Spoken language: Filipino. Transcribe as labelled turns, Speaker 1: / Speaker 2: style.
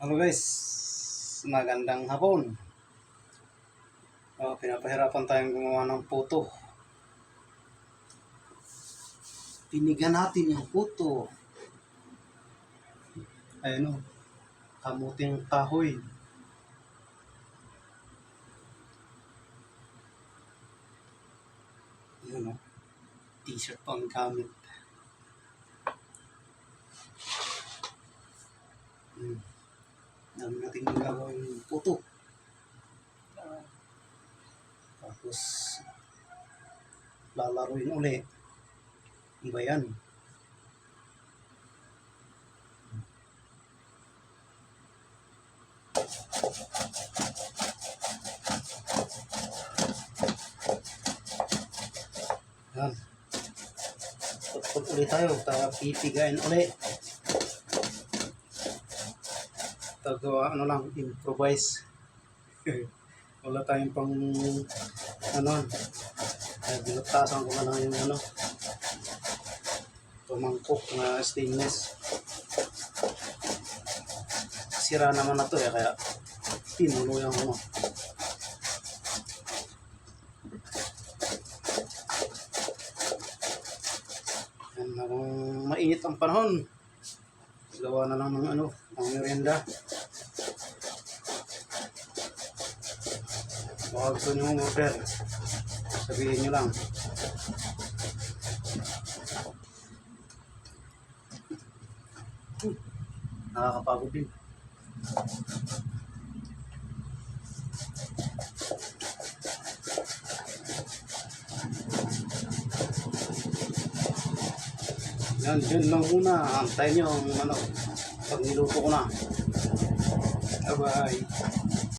Speaker 1: Hello guys, magandang hapon. Pinapahirapan tayong gumawa ng puto. Pinigan natin yung puto. Ayun o, kamuting kahoy. Ayun o, t-shirt pa ang gamit. Dami natin gagawin yung puto. Tapos lalaruin uli. Iba yan. Yan. Put ulit tayo. Pipigain ulit. Tagawa improvise. Wala tayong pang binutasan ko na lang yung tumangkok na stainless. Sira naman na to kaya pinulo yung Yan, kung mainit ang panahon, gawa na lang ng ng merienda. Baka gusto nyo order, sabihin nyo lang. Nakakapagod din. Yan, dyan lang muna. Antayin nyo ang pag niluto ko na. Bye-bye.